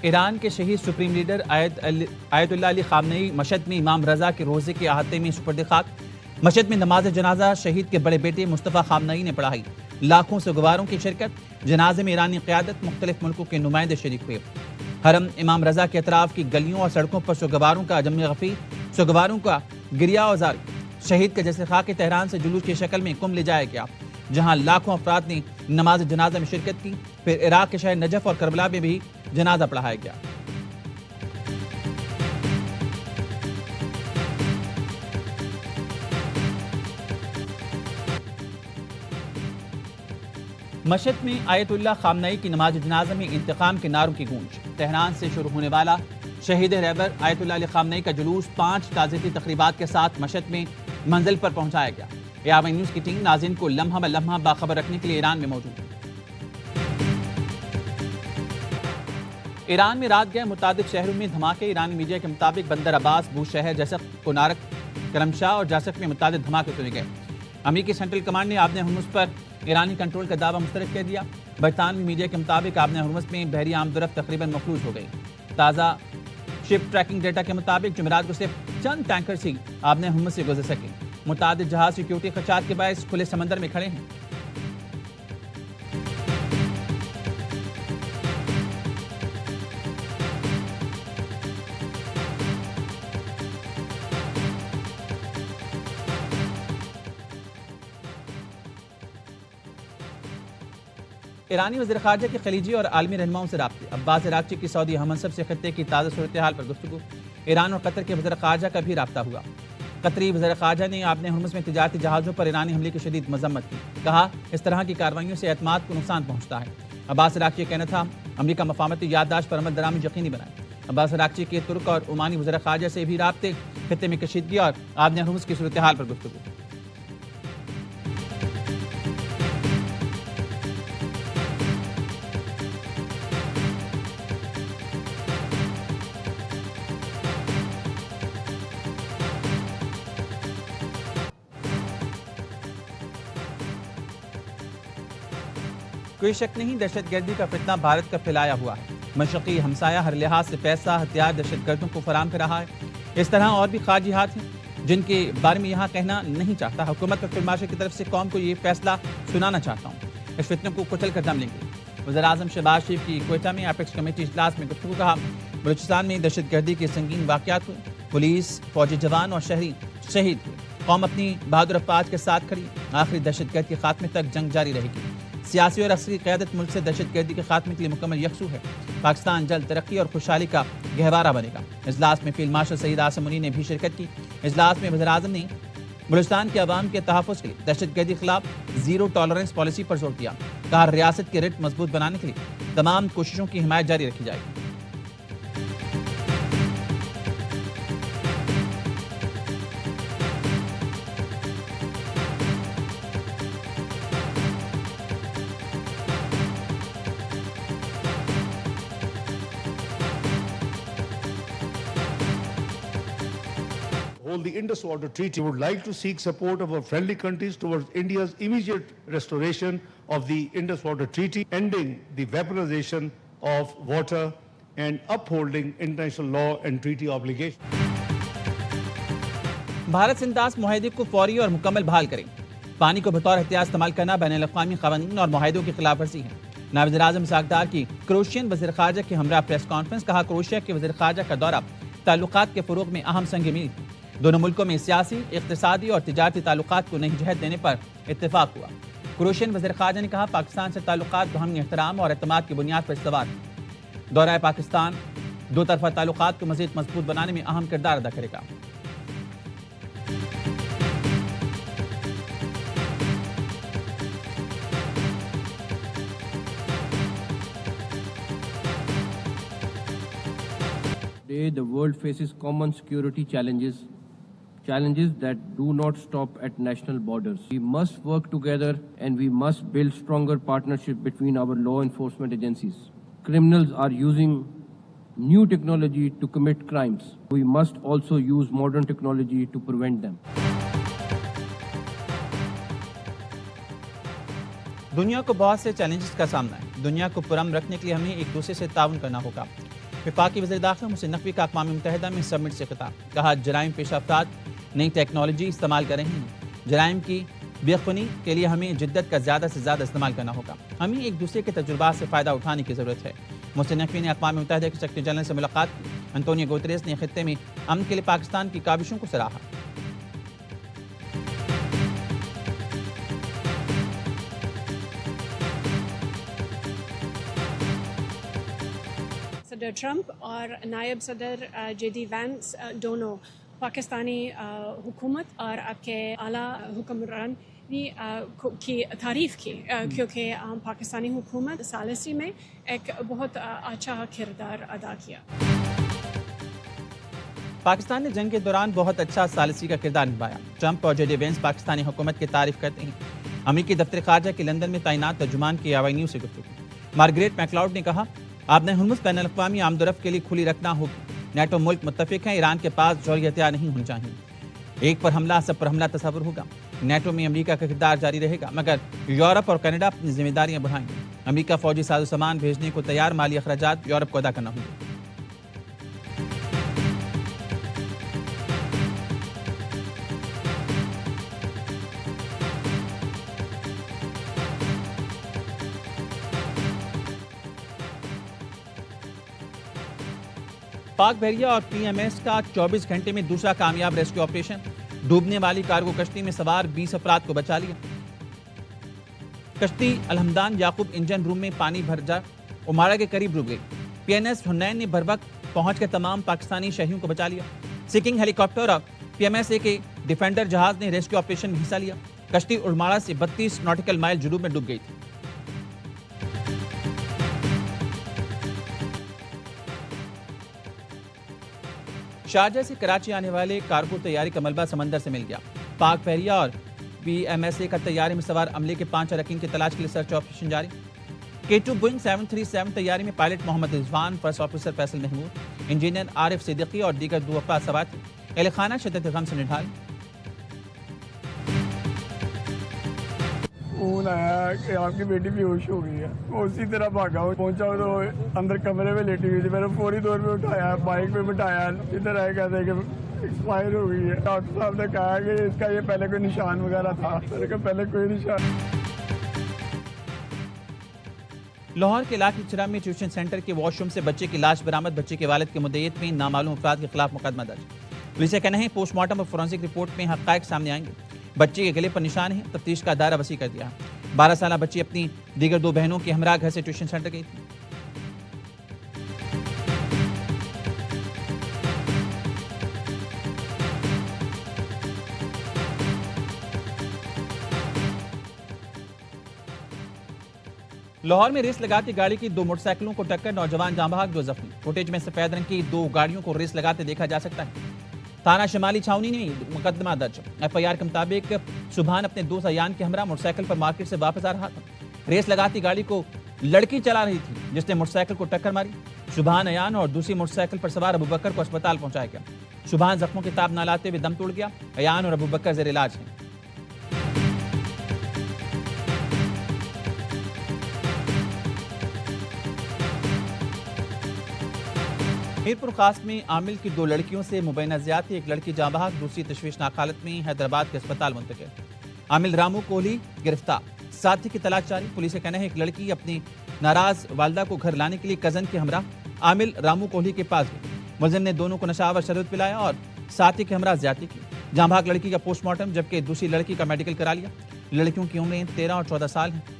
ایران کے شہید supreme leader آیت اللہ علی خامنئی مشہد میں امام رضا کے روزے کے احاطے میں سپرد خاک۔ مشہد میں نماز جنازہ شہید کے بڑے بیٹے مصطفیٰ خامنئی نے پڑھائی۔ لاکھوں سوگواروں کی شرکت۔ جنازے میں ایرانی قیادت، مختلف ملکوں کے نمائندے شریک ہوئے۔ حرم امام رضا کے اطراف کی گلیوں اور سڑکوں پر سوگواروں کا جم غفیر، سوگواروں کا گریہ اوزاری۔ شہید کا جسد خاک تہران سے جلوس کی شکل میں قم لے جایا گیا، جہاں لاکھوں افراد نے نماز جنازہ میں شرکت کی۔ پھر عراق کے شہر نجف اور کربلا میں بھی جنازہ پڑھایا گیا۔ مشہد میں آیت اللہ خامنئی کی نماز جنازہ میں انتقام کے نعروں کی گونج۔ تہران سے شروع ہونے والا شہید رہبر آیت اللہ علی خامنئی کا جلوس 5 تعزیتی تقریبات کے ساتھ مشہد میں منزل پر پہنچایا گیا۔ ARY نیوز کی ٹیم ناظرین کو لمحہ بہ لمحہ باخبر رکھنے کے لیے ایران میں موجود ہے۔ ایران میں رات گئے متعدد شہروں میں دھماکے۔ ایرانی میڈیا کے مطابق بندر عباس، بوش شہر، جسک، کنارک، کرمشاہ اور جاسک میں متعدد دھماکے سنے گئے۔ امریکی سینٹرل کمانڈ نے آبِ ہرمز پر ایرانی کنٹرول کا دعویٰ مسترد کر دیا۔ برطانوی میڈیا کے مطابق آبِ ہرمز میں بحری آمد و رفت تقریباً مفلوج ہو گئی۔ تازہ شپ ٹریکنگ ڈیٹا کے مطابق جمعرات کو صرف چند ٹینکرز ہی آبِ ہرمز سے گزر سکے۔ متعدد جہاز سیکیورٹی خدشات کے باعث کھلے سمندر میں کھڑے ہیں۔ ایرانی وزیر خارجہ کے خلیجی اور عالمی رہنماؤں سے رابطے۔ عباس عراقچی کی سعودی ہم منصب سے خطے کی تازہ صورتحال پر گفتگو۔ ایران اور قطر کے وزیر خارجہ کا بھی رابطہ ہوا۔ قطری وزیر خارجہ نے آبِ ہرمز میں تجارتی جہازوں پر ایرانی حملے کی شدید مذمت کی۔ کہا اس طرح کی کارروائیوں سے اعتماد کو نقصان پہنچتا ہے۔ عباس عراقچی کا کہنا تھا امریکہ مفاہمتی یادداشت پر عمل درآمد یقینی بنائے۔ عباس عراقچی کے ترک اور عمانی وزیر خارجہ سے بھی رابطے، خطے میں کشیدگی اور آبِ ہرمز کی صورتحال پر گفتگو۔ کوئی شک نہیں، دہشت گردی کا فتنہ بھارت کا پھیلایا ہوا ہے۔ مشرقی ہمسایہ ہر لحاظ سے پیسہ، ہتھیار دہشت گردوں کو فراہم کر رہا ہے۔ اس طرح اور بھی خارجی ہاتھ ہیں جن کے بارے میں یہاں کہنا نہیں چاہتا۔ حکومت اور فیلڈ مارشل کی طرف سے قوم کو یہ فیصلہ سنانا چاہتا ہوں، اس فتنے کو کچل کر دم لیں گے۔ وزیر اعظم شہباز شریف کی کوئٹہ میں اپیکس کمیٹی اجلاس میں گفتگو۔ کہا بلوچستان میں دہشت گردی کے سنگین واقعات ہوئے، پولیس، فوجی جوان اور شہری شہید ہوئے۔ قوم اپنی بہادر افواج کے ساتھ کھڑی، آخری دہشت گرد کے خاتمے تک جنگ جاری رہے گی۔ سیاسی اور عسکری قیادت ملک سے دہشت گردی کے خاتمے کے لیے مکمل یکسو ہے۔ پاکستان جلد ترقی اور خوشحالی کا گہوارہ بنے گا۔ اجلاس میں فیلڈ مارشل سعید عاصم منی نے بھی شرکت کی۔ اجلاس میں وزیر اعظم نے بلوچستان کے عوام کے تحفظ کے لیے دہشت گردی کے خلاف زیرو ٹالرنس پالیسی پر زور دیا۔ کہا ریاست کے رٹ مضبوط بنانے کے لیے تمام کوششوں کی حمایت جاری رکھی جائے گی۔ The Indus Water Treaty would like to seek support of our friendly countries towards India's immediate restoration of the Indus Water Treaty, ending the weaponization of water and upholding international law and treaty obligations. Bharat سے انداز معاہدے کو فوری اور مکمل بحال کریں۔ پانی کو بطور احتیاط استعمال کرنا بین الاقوامی قوانین اور معاہدوں کی خلاف ورزی ہے۔ نائب وزیر اعظم اسحاق ڈار کی کروشین وزیر خارجہ کے ہمراہ پریس کانفرنس۔ کہا کروشیا کے وزیر خارجہ کا دورہ تعلقات کے فروغ میں اہم سنگ میل ہے۔ دونوں ملکوں میں سیاسی، اقتصادی اور تجارتی تعلقات کو نئی جہت دینے پر اتفاق ہوا۔ کروشین وزیر خارجہ نے کہا پاکستان سے تعلقات باہمی احترام اور اعتماد کی بنیاد پر استوار ہیں۔ دورہ پاکستان دو طرفہ تعلقات کو مزید مضبوط بنانے میں اہم کردار ادا کرے گا۔ Today, the world faces common security challenges that do not stop at national borders. We must work together and we must build stronger partnership between our law enforcement agencies. Criminals are using new technology to commit crimes. We must also use modern technology to prevent them. دنیا کو بہت سے challenges کا سامنا ہے۔ دنیا کو پرامن رکھنے کے لیے ہمیں ایک دوسرے سے تعاون کرنا ہوگا۔ وفاقی وزیر داخلہ محسن نقوی کا اقوام متحدہ میں سبمٹ سے خطاب، کہا جرائم پیشہ افراد نئی ٹیکنالوجی استعمال کر رہے ہیں، جرائم کی بے خونی کے لیے ہمیں جدت کا زیادہ سے زیادہ استعمال کرنا ہوگا، ہمیں ایک دوسرے کے تجربات سے فائدہ اٹھانے کی ضرورت ہے۔ محسن نقوی نے اقوام متحدہ کے سیکرٹری جنرل سے ملاقات کی۔ انطونیو گوتریس نے خطے میں امن کے لیے پاکستان کی کاوشوں کو سراہا۔ صدر ٹرمپ اور نائب صدر جے ڈی وینس دونوں پاکستانی حکومت اور آپ کے اعلیٰ حکمران کی تعریف کی، کیونکہ پاکستانی حکومت ثالثی میں ایک بہت اچھا کردار ادا کیا۔ پاکستان نے جنگ کے دوران بہت اچھا ثالثی کا کردار نبھایا۔ ٹرمپ اور جے ڈی وینس پاکستانی حکومت کی تعریف کرتے ہیں۔ امریکی دفتر خارجہ کے لندن میں تعینات ترجمان کی آوائی نیوز سے گفتگو۔ مارگریٹ میکلاؤڈ نے کہا، آپ نے ہرمز بین الاقوامی آمد و رفت کے لیے کھلی رکھنا ہوگی۔ نیٹو ملک متفق ہیں، ایران کے پاس جوہری ہتھیار نہیں ہونے چاہیے۔ ایک پر حملہ سب پر حملہ تصور ہوگا۔ نیٹو میں امریکہ کا کردار جاری رہے گا، مگر یورپ اور کینیڈا اپنی ذمہ داریاں بڑھائیں گے۔ امریکہ فوجی ساز و سامان بھیجنے کو تیار، مالی اخراجات یورپ کو ادا کرنا ہوں گے۔ پاک بحریہ اور پی ایم ایس کا 24 گھنٹے میں دوسرا کامیاب ریسکیو آپریشن، ڈوبنے والی کارگو کشتی میں سوار 20 افراد کو بچا لیا۔ کشتی الحمدان یعقوب انجن روم میں پانی بھر جا امارا کے قریب ڈوب گئی۔ پی این ایس حنین نے بھروقت پہنچ کر تمام پاکستانی شہریوں کو بچا لیا۔ سیکنگ ہیلی کاپٹر اور پی ایم ایس اے کے ڈیفینڈر جہاز نے ریسکیو آپریشن میں حصہ لیا۔ کشتی ارماڑا سے 32 ناٹیکل مائل جنوب میں ڈوب گئی تھی۔ شارجہ سے کراچی آنے والے کارگو طیارے کا ملبہ سمندر سے مل گیا۔ پاک بحریہ اور پی ایم ایس اے کا طیارے میں سوار عملے کے 5 اراکین کی تلاش کے لیے سرچ آپریشن جاری۔ K2 بوئنگ 737 طیارے میں pilot Muhammad Rizwan, first officer Faisal Mahmood, engineer Arif Siddiqui اور دیگر 2 افراد سوار تھے۔ اہل خانہ شدت غم سے نڈھال۔ فون آیا کہ آپ کی بیٹی بے ہوش ہو گئی ہے، وہ اسی طرح بھاگا پہنچا تو اندر کمرے میں لیٹی ہوئی تھی۔ میں نے فوری طور پہ اٹھایا، بائک پہ بٹھایا، ادھر آئے کہتے ہیں کہ ایکسپائر ہو گئی ہے۔ ڈاکٹر صاحب نے کہا کہ اس کا یہ پہلے کوئی نشان وغیرہ تھا، میں نے کہا پہلے کوئی نشان۔ لاہور کے علاقے چرا میں ٹیوشن سینٹر کے واش روم سے بچے کی لاش برآمد، بچے کے والد کے مدعیت میں نامعلوم افراد کے خلاف مقدمہ درج۔ پولیس کا کہنا ہے پوسٹ مارٹم اور فورینسک رپورٹ میں حقائق سامنے آئیں گے۔ بچے کے گلے پر نشان ہیں، تفتیش کا دائرہ وسیع کر دیا ہے۔ 12 سالہ بچی اپنی دیگر 2 بہنوں کے ہمراہ گھر سے ٹیوشن سینٹر گئی تھی۔ لاہور میں ریس لگاتی گاڑی کی 2 موٹر سائیکلوں کو ٹکر، نوجوان جاں بحق 2 زخمی۔ فوٹیج میں سفید رنگ کی 2 گاڑیوں کو ریس لگاتے دیکھا جا سکتا ہے۔ تھانہ شمالی چھاونی نے مقدمہ درج۔ ایف آئی آر کے مطابق سبحان اپنے 2 سیان کے ہمراہ موٹر سائیکل پر مارکیٹ سے واپس آ رہا تھا۔ ریس لگاتی گاڑی کو لڑکی چلا رہی تھی جس نے موٹر سائیکل کو ٹکر ماری۔ سبحان ایان اور دوسری موٹر سائیکل پر سوار ابوبکر کو اسپتال پہنچایا گیا۔ سبحان زخموں کے تاب نہ لاتے ہوئے دم توڑ گیا۔ ایان اور ابوبکر زیر علاج ہیں۔ میرپور خاص میں عامل کی 2 لڑکیوں سے مبینہ زیادتی، ایک لڑکی جاں بحق، دوسری تشویشناک حالت میں حیدرآباد کے اسپتال منتقل۔ عامل رامو کوہلی گرفتار، ساتھی کی تلاش جاری۔ پولیس کا کہنا ہے ایک لڑکی اپنی ناراض والدہ کو گھر لانے کے لیے کزن کے ہمراہ عامل رامو کوہلی کے پاس گئی۔ ملزم نے دونوں کو نشہ آور شربت پلایا اور ساتھی کے ہمراہ زیادتی کی۔ جاں بحق لڑکی کا پوسٹ مارٹم جبکہ دوسری لڑکی کا میڈیکل کرا لیا۔ لڑکیوں کی عمریں 13 اور 14 سال ہیں۔